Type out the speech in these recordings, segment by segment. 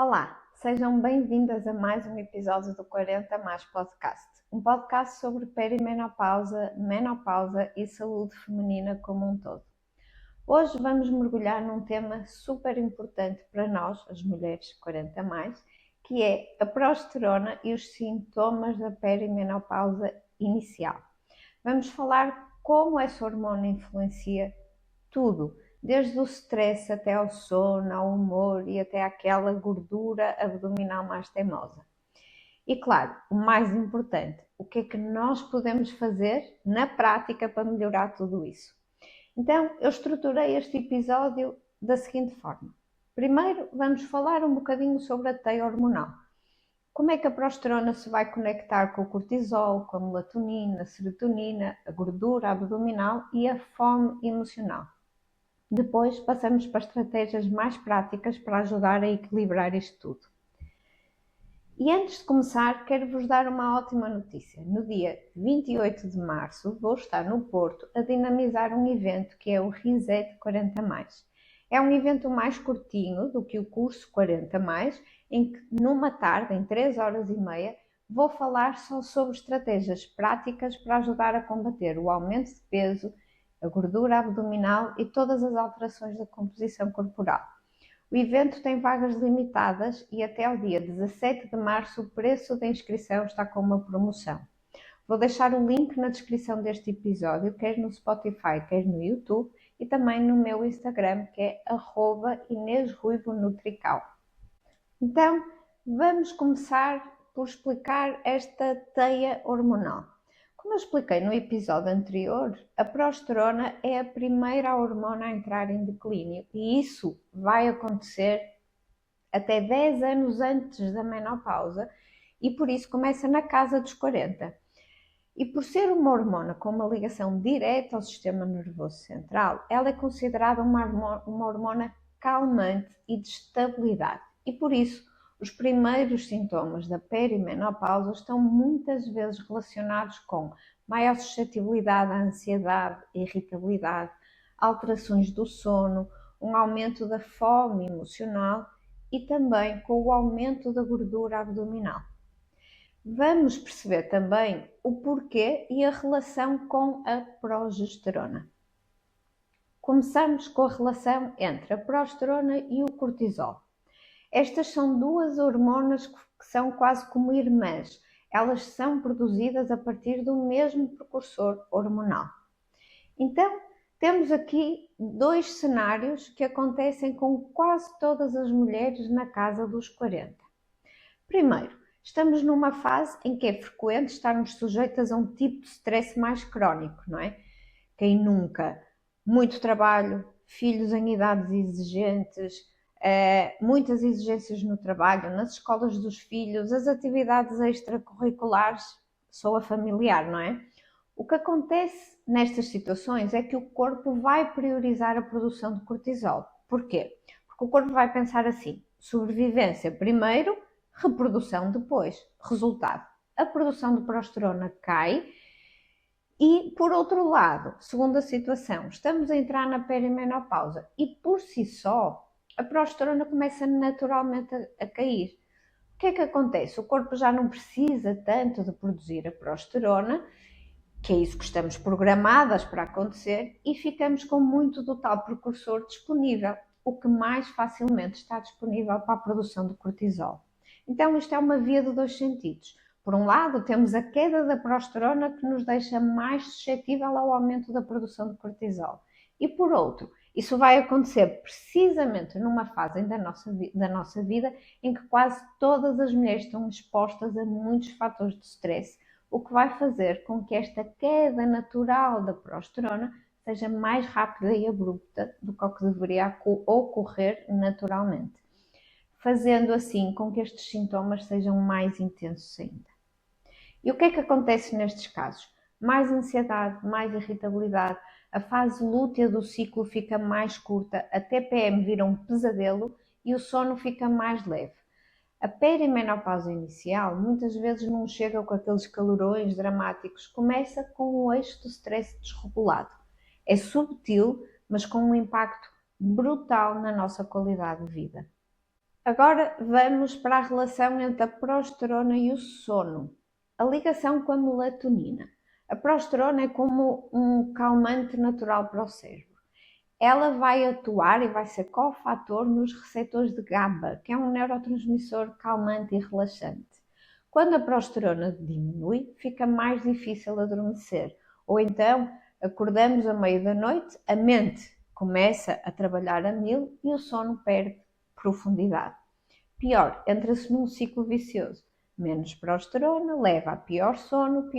Olá, sejam bem-vindas a mais um episódio do 40 Mais Podcast, um podcast sobre perimenopausa, menopausa e saúde feminina como um todo. Hoje vamos mergulhar num tema super importante para nós, as mulheres 40 mais, que é a progesterona e os sintomas da perimenopausa inicial. Vamos falar como essa hormona influencia tudo, desde o stress até ao sono, ao humor e até àquela gordura abdominal mais teimosa. E claro, o mais importante, o que é que nós podemos fazer na prática para melhorar tudo isso? Então, eu estruturei este episódio da seguinte forma. Primeiro, vamos falar um bocadinho sobre a teia hormonal. Como é que a progesterona se vai conectar com o cortisol, com a melatonina, a serotonina, a gordura abdominal e a fome emocional. Depois passamos para estratégias mais práticas para ajudar a equilibrar isto tudo. E antes de começar, quero-vos dar uma ótima notícia. No dia 28 de março vou estar no Porto a dinamizar um evento que é o Reset 40+. É um evento mais curtinho do que o curso 40+, em que numa tarde, em 3 horas e meia, vou falar só sobre estratégias práticas para ajudar a combater o aumento de peso, a gordura abdominal e todas as alterações da composição corporal. O evento tem vagas limitadas e até ao dia 17 de março o preço da inscrição está com uma promoção. Vou deixar o link na descrição deste episódio, quer no Spotify, quer no YouTube e também no meu Instagram, que é @InesRuivoNutrical. Então, vamos começar por explicar esta teia hormonal. Como eu expliquei no episódio anterior, a progesterona é a primeira hormona a entrar em declínio e isso vai acontecer até 10 anos antes da menopausa e por isso começa na casa dos 40. E por ser uma hormona com uma ligação direta ao sistema nervoso central, ela é considerada uma hormona calmante e de estabilidade. E por isso, os primeiros sintomas da perimenopausa estão muitas vezes relacionados com maior suscetibilidade à ansiedade, irritabilidade, alterações do sono, um aumento da fome emocional e também com o aumento da gordura abdominal. Vamos perceber também o porquê e a relação com a progesterona. Começamos com a relação entre a progesterona e o cortisol. Estas são duas hormonas que são quase como irmãs. Elas são produzidas a partir do mesmo precursor hormonal. Então, temos aqui dois cenários que acontecem com quase todas as mulheres na casa dos 40. Primeiro, estamos numa fase em que é frequente estarmos sujeitas a um tipo de stress mais crónico, não é? Quem nunca? Muito trabalho, filhos em idades exigentes, muitas exigências no trabalho, nas escolas dos filhos, as atividades extracurriculares, sou a familiar, não é? O que acontece nestas situações é que o corpo vai priorizar a produção de cortisol. Porquê? Porque o corpo vai pensar assim: sobrevivência primeiro, reprodução depois. Resultado: a produção de progesterona cai e, por outro lado, segunda situação, estamos a entrar na perimenopausa e, por si só, a progesterona começa naturalmente a cair. O que é que acontece? O corpo já não precisa tanto de produzir a progesterona, que é isso que estamos programadas para acontecer, e ficamos com muito do tal precursor disponível, o que mais facilmente está disponível para a produção de cortisol. Então isto é uma via de dois sentidos. Por um lado, temos a queda da progesterona que nos deixa mais suscetível ao aumento da produção de cortisol. E por outro, isso vai acontecer precisamente numa fase da nossa vida em que quase todas as mulheres estão expostas a muitos fatores de stress, o que vai fazer com que esta queda natural da progesterona seja mais rápida e abrupta do que o que deveria ocorrer naturalmente, fazendo assim com que estes sintomas sejam mais intensos ainda. E o que é que acontece nestes casos? Mais ansiedade, mais irritabilidade, a fase lútea do ciclo fica mais curta, a TPM vira um pesadelo e o sono fica mais leve. A perimenopausa inicial muitas vezes não chega com aqueles calorões dramáticos, começa com o eixo do stress desregulado. É subtil, mas com um impacto brutal na nossa qualidade de vida. Agora vamos para a relação entre a progesterona e o sono. A ligação com a melatonina. A progesterona é como um calmante natural para o cérebro. Ela vai atuar e vai ser cofator nos receptores de GABA, que é um neurotransmissor calmante e relaxante. Quando a progesterona diminui, fica mais difícil adormecer, ou então acordamos à meia da noite, a mente começa a trabalhar a mil e o sono perde profundidade. Pior, entra-se num ciclo vicioso. Menos progesterona leva a pior sono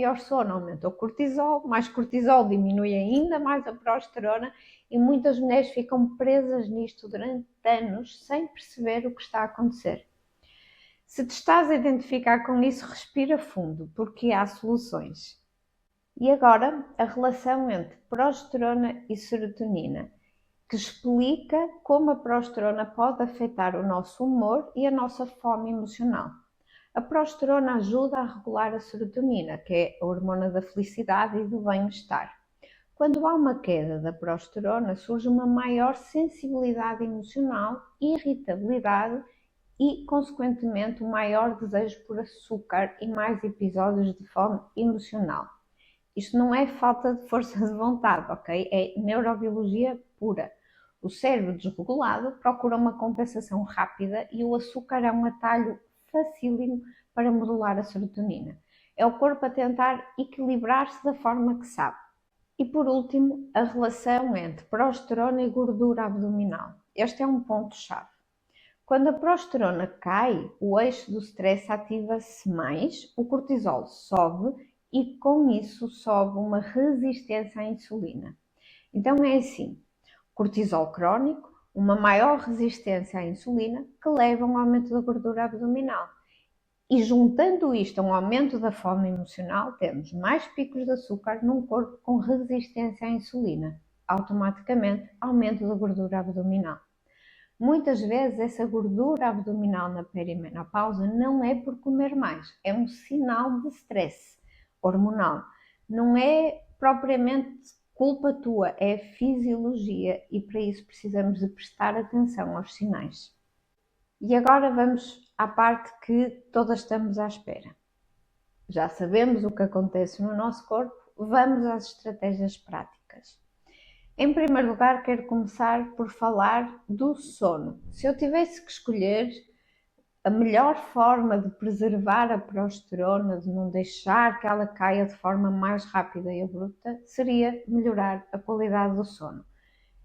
aumenta o cortisol, mais cortisol diminui ainda mais a progesterona e muitas mulheres ficam presas nisto durante anos sem perceber o que está a acontecer. Se te estás a identificar com isso, respira fundo, porque há soluções. E agora, a relação entre progesterona e serotonina, que explica como a progesterona pode afetar o nosso humor e a nossa fome emocional. A progesterona ajuda a regular a serotonina, que é a hormona da felicidade e do bem-estar. Quando há uma queda da progesterona, surge uma maior sensibilidade emocional, irritabilidade e, consequentemente, um maior desejo por açúcar e mais episódios de fome emocional. Isto não é falta de força de vontade, ok? É neurobiologia pura. O cérebro desregulado procura uma compensação rápida e o açúcar é um atalho facílimo para modular a serotonina. É o corpo a tentar equilibrar-se da forma que sabe. E por último, a relação entre progesterona e gordura abdominal. Este é um ponto-chave. Quando a progesterona cai, o eixo do stress ativa-se mais, o cortisol sobe e com isso sobe uma resistência à insulina. Então é assim, cortisol crónico, uma maior resistência à insulina que leva a um aumento da gordura abdominal. E juntando isto a um aumento da fome emocional, temos mais picos de açúcar num corpo com resistência à insulina. Automaticamente, aumento da gordura abdominal. Muitas vezes essa gordura abdominal na perimenopausa não é por comer mais, é um sinal de stress hormonal. Não é propriamente culpa tua, é fisiologia e para isso precisamos de prestar atenção aos sinais. E agora vamos à parte que todas estamos à espera. Já sabemos o que acontece no nosso corpo, vamos às estratégias práticas. Em primeiro lugar, quero começar por falar do sono. Se eu tivesse que escolher a melhor forma de preservar a progesterona, de não deixar que ela caia de forma mais rápida e abrupta, seria melhorar a qualidade do sono.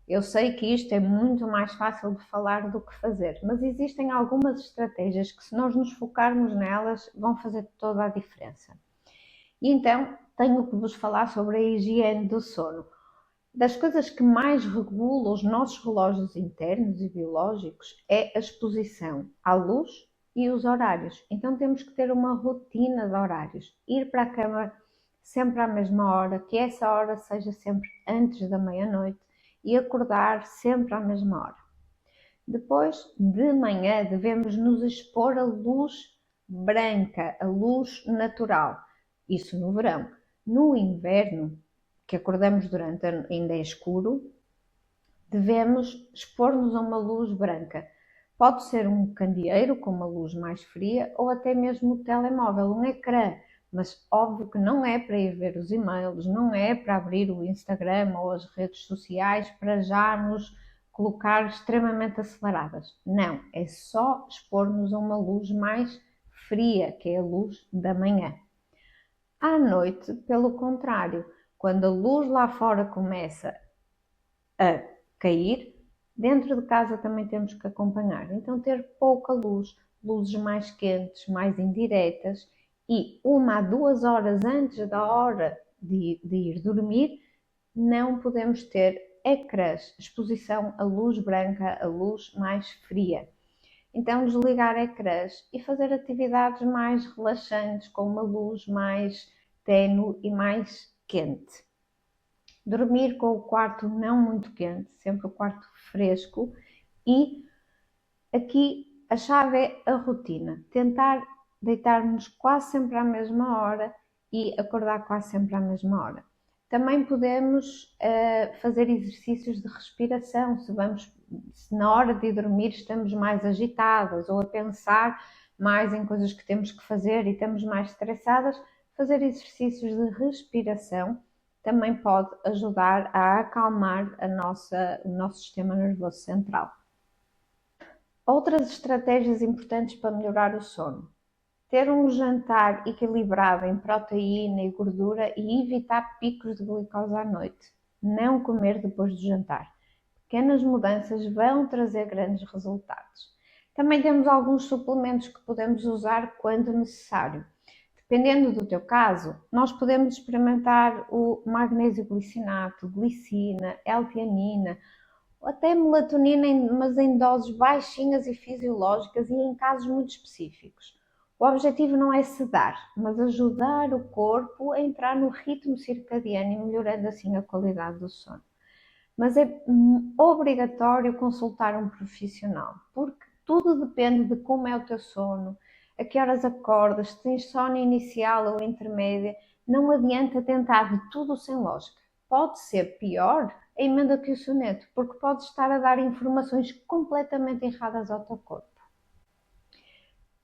Eu sei que isto é muito mais fácil de falar do que fazer, mas existem algumas estratégias que, se nós nos focarmos nelas, vão fazer toda a diferença. E então, tenho que vos falar sobre a higiene do sono. Das coisas que mais regula os nossos relógios internos e biológicos é a exposição à luz e os horários. Então temos que ter uma rotina de horários. Ir para a cama sempre à mesma hora, que essa hora seja sempre antes da meia-noite e acordar sempre à mesma hora. Depois, de manhã, devemos nos expor à luz branca, à luz natural. Isso no verão. No inverno, que acordamos durante ainda é escuro, devemos expor-nos a uma luz branca. Pode ser um candeeiro com uma luz mais fria ou até mesmo o telemóvel, um ecrã, mas óbvio que não é para ir ver os e-mails, não é para abrir o Instagram ou as redes sociais para já nos colocar extremamente aceleradas. Não, é só expor-nos a uma luz mais fria, que é a luz da manhã. À noite, pelo contrário, quando a luz lá fora começa a cair, dentro de casa também temos que acompanhar. Então ter pouca luz, luzes mais quentes, mais indiretas e 1 a 2 horas antes da hora de ir dormir, não podemos ter ecrãs, exposição à luz branca, à luz mais fria. Então desligar ecrãs e fazer atividades mais relaxantes com uma luz mais ténue e mais quente. Dormir com o quarto não muito quente, sempre o quarto fresco e aqui a chave é a rotina. Tentar deitar-nos quase sempre à mesma hora e acordar quase sempre à mesma hora. Também podemos fazer exercícios de respiração, se na hora de dormir estamos mais agitadas ou a pensar mais em coisas que temos que fazer e estamos mais estressadas, fazer exercícios de respiração também pode ajudar a acalmar o nosso sistema nervoso central. Outras estratégias importantes para melhorar o sono: ter um jantar equilibrado em proteína e gordura e evitar picos de glicose à noite. Não comer depois do jantar. Pequenas mudanças vão trazer grandes resultados. Também temos alguns suplementos que podemos usar quando necessário. Dependendo do teu caso, nós podemos experimentar o magnésio glicinato, glicina, L-teanina, ou até melatonina, mas em doses baixinhas e fisiológicas e em casos muito específicos. O objetivo não é sedar, mas ajudar o corpo a entrar no ritmo circadiano e melhorando assim a qualidade do sono. Mas é obrigatório consultar um profissional, porque tudo depende de como é o teu sono, a que horas acordas, se tens sono inicial ou intermédia. Não adianta tentar de tudo sem lógica. Pode ser pior a emenda que o soneto, porque pode estar a dar informações completamente erradas ao teu corpo.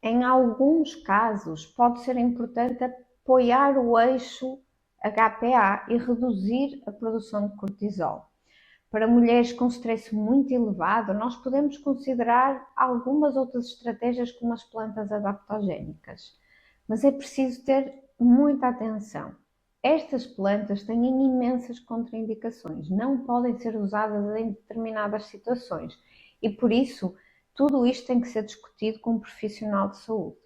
Em alguns casos, pode ser importante apoiar o eixo HPA e reduzir a produção de cortisol. Para mulheres com stress muito elevado, nós podemos considerar algumas outras estratégias como as plantas adaptogénicas, mas é preciso ter muita atenção. Estas plantas têm imensas contraindicações, não podem ser usadas em determinadas situações e, por isso, tudo isto tem que ser discutido com um profissional de saúde.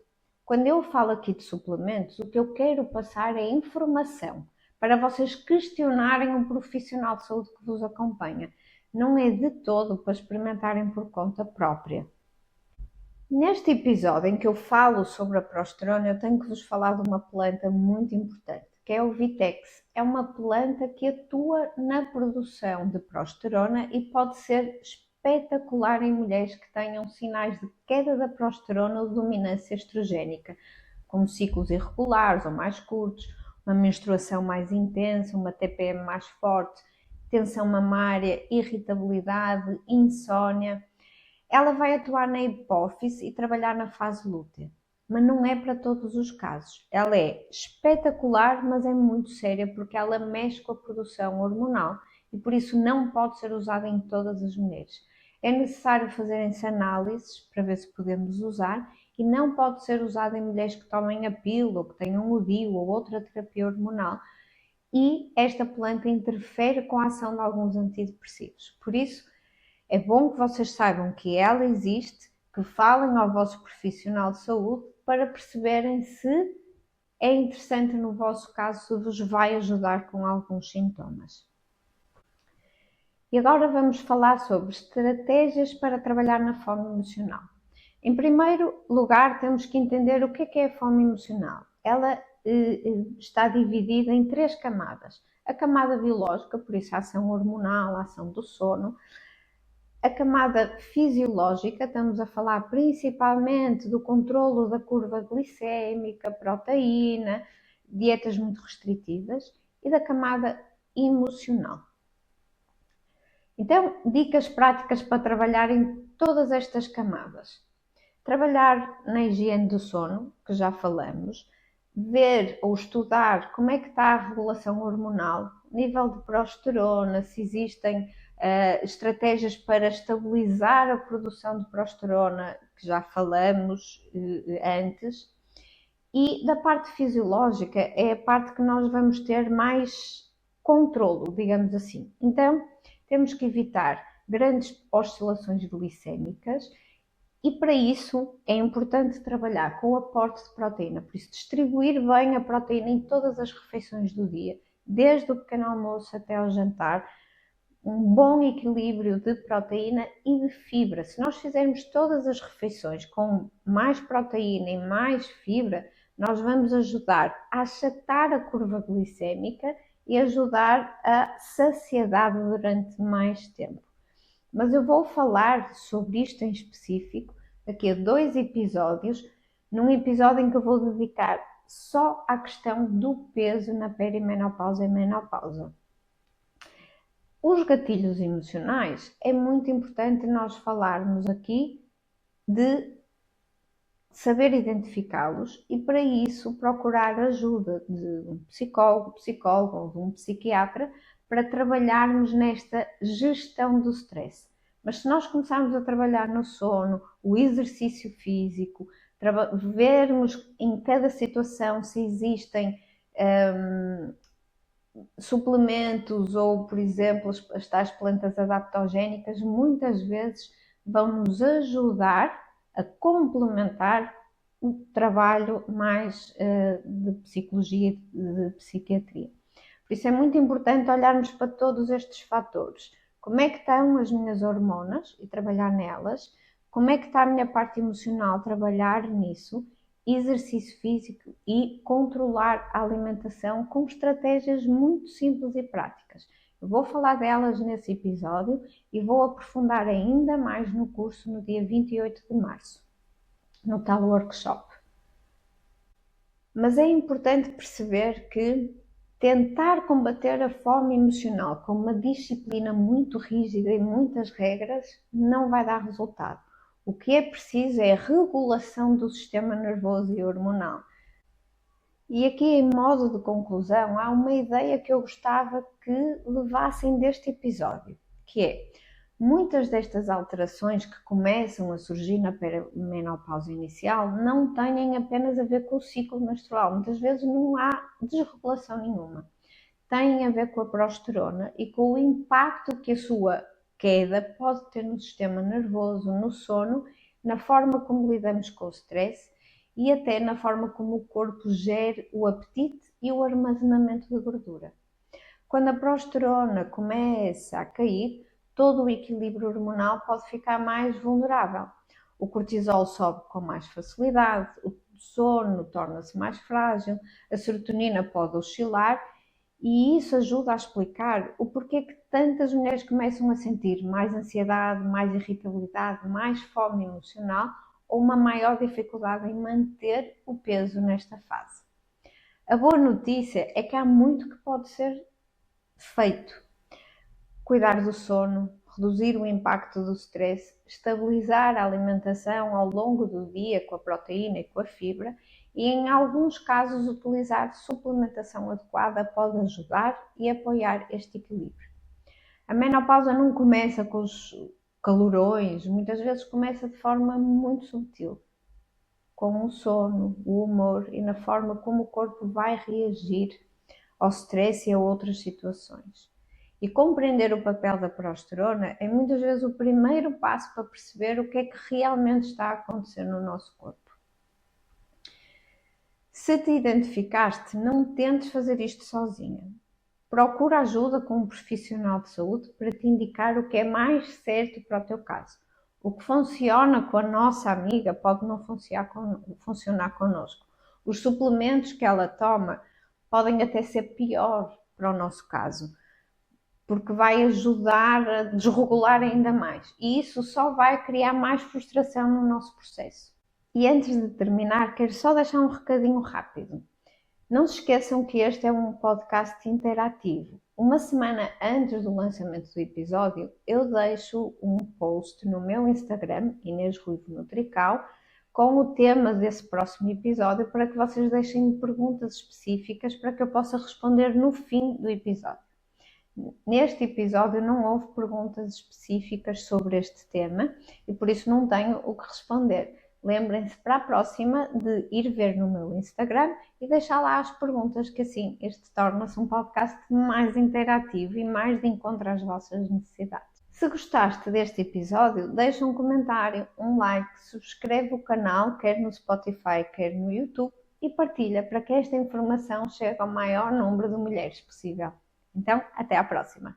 Quando eu falo aqui de suplementos, o que eu quero passar é informação para vocês questionarem um profissional de saúde que vos acompanha. Não é de todo para experimentarem por conta própria. Neste episódio em que eu falo sobre a progesterona, eu tenho que vos falar de uma planta muito importante, que é o Vitex. É uma planta que atua na produção de progesterona e pode ser espetacular em mulheres que tenham sinais de queda da progesterona ou dominância estrogénica, como ciclos irregulares ou mais curtos, uma menstruação mais intensa, uma TPM mais forte, tensão mamária, irritabilidade, insónia. Ela vai atuar na hipófise e trabalhar na fase lútea, mas não é para todos os casos. Ela é espetacular, mas é muito séria porque ela mexe com a produção hormonal e por isso não pode ser usada em todas as mulheres. É necessário fazerem-se análises para ver se podemos usar e não pode ser usada em mulheres que tomem a pílula ou que tenham o DIU ou outra terapia hormonal, e esta planta interfere com a ação de alguns antidepressivos. Por isso, é bom que vocês saibam que ela existe, que falem ao vosso profissional de saúde para perceberem se é interessante no vosso caso, se vos vai ajudar com alguns sintomas. E agora vamos falar sobre estratégias para trabalhar na fome emocional. Em primeiro lugar, temos que entender o que é a fome emocional. Ela está dividida em 3 camadas. A camada biológica, por isso a ação hormonal, a ação do sono. A camada fisiológica, estamos a falar principalmente do controlo da curva glicémica, proteína, dietas muito restritivas, e da camada emocional. Então, dicas práticas para trabalhar em todas estas camadas. Trabalhar na higiene do sono, que já falamos, ver ou estudar como é que está a regulação hormonal, nível de progesterona, se existem estratégias para estabilizar a produção de progesterona, que já falamos antes. E da parte fisiológica é a parte que nós vamos ter mais controlo, digamos assim. Então, temos que evitar grandes oscilações glicémicas e para isso é importante trabalhar com o aporte de proteína, por isso distribuir bem a proteína em todas as refeições do dia, desde o pequeno almoço até ao jantar, um bom equilíbrio de proteína e de fibra. Se nós fizermos todas as refeições com mais proteína e mais fibra, nós vamos ajudar a achatar a curva glicémica e ajudar a saciedade durante mais tempo. Mas eu vou falar sobre isto em específico daqui a 2 episódios, num episódio em que eu vou dedicar só à questão do peso na perimenopausa e menopausa. Os gatilhos emocionais, é muito importante nós falarmos aqui de saber identificá-los e para isso procurar ajuda de um psicólogo, psicóloga ou de um psiquiatra para trabalharmos nesta gestão do stress. Mas se nós começarmos a trabalhar no sono, o exercício físico, vermos em cada situação se existem suplementos ou, por exemplo, as tais plantas adaptogénicas, muitas vezes vão nos ajudar a complementar o trabalho mais de psicologia e de psiquiatria. Por isso é muito importante olharmos para todos estes fatores. Como é que estão as minhas hormonas e trabalhar nelas? Como é que está a minha parte emocional? Trabalhar nisso. Exercício físico e controlar a alimentação com estratégias muito simples e práticas. Eu vou falar delas nesse episódio e vou aprofundar ainda mais no curso no dia 28 de março, no tal workshop. Mas é importante perceber que tentar combater a fome emocional com uma disciplina muito rígida e muitas regras não vai dar resultado. O que é preciso é a regulação do sistema nervoso e hormonal. E aqui, em modo de conclusão, há uma ideia que eu gostava que levassem deste episódio, que é, muitas destas alterações que começam a surgir na menopausa inicial não têm apenas a ver com o ciclo menstrual, muitas vezes não há desregulação nenhuma. Têm a ver com a progesterona e com o impacto que a sua queda pode ter no sistema nervoso, no sono, na forma como lidamos com o stress e até na forma como o corpo gera o apetite e o armazenamento de gordura. Quando a progesterona começa a cair, todo o equilíbrio hormonal pode ficar mais vulnerável. O cortisol sobe com mais facilidade, o sono torna-se mais frágil, a serotonina pode oscilar e isso ajuda a explicar o porquê que tantas mulheres começam a sentir mais ansiedade, mais irritabilidade, mais fome emocional ou uma maior dificuldade em manter o peso nesta fase. A boa notícia é que há muito que pode ser feito. Cuidar do sono, reduzir o impacto do stress, estabilizar a alimentação ao longo do dia com a proteína e com a fibra e, em alguns casos, utilizar suplementação adequada pode ajudar e apoiar este equilíbrio. A menopausa não começa com os calorões, muitas vezes começa de forma muito sutil, com o sono, o humor e na forma como o corpo vai reagir ao stress e a outras situações. E compreender o papel da progesterona é muitas vezes o primeiro passo para perceber o que é que realmente está a acontecer no nosso corpo. Se te identificaste, não tentes fazer isto sozinha. Procura ajuda com um profissional de saúde para te indicar o que é mais certo para o teu caso. O que funciona com a nossa amiga pode não funcionar connosco. Os suplementos que ela toma podem até ser pior para o nosso caso, porque vai ajudar a desregular ainda mais. E isso só vai criar mais frustração no nosso processo. E antes de terminar, quero só deixar um recadinho rápido. Não se esqueçam que este é um podcast interativo. Uma semana antes do lançamento do episódio, eu deixo um post no meu Instagram, Inês Ruivo Nutrical, com o tema desse próximo episódio para que vocês deixem perguntas específicas para que eu possa responder no fim do episódio. Neste episódio não houve perguntas específicas sobre este tema e por isso não tenho o que responder. Lembrem-se para a próxima de ir ver no meu Instagram e deixar lá as perguntas, que assim este torna-se um podcast mais interativo e mais de encontro às vossas necessidades. Se gostaste deste episódio, deixa um comentário, um like, subscreve o canal, quer no Spotify, quer no YouTube, e partilha para que esta informação chegue ao maior número de mulheres possível. Então, até à próxima!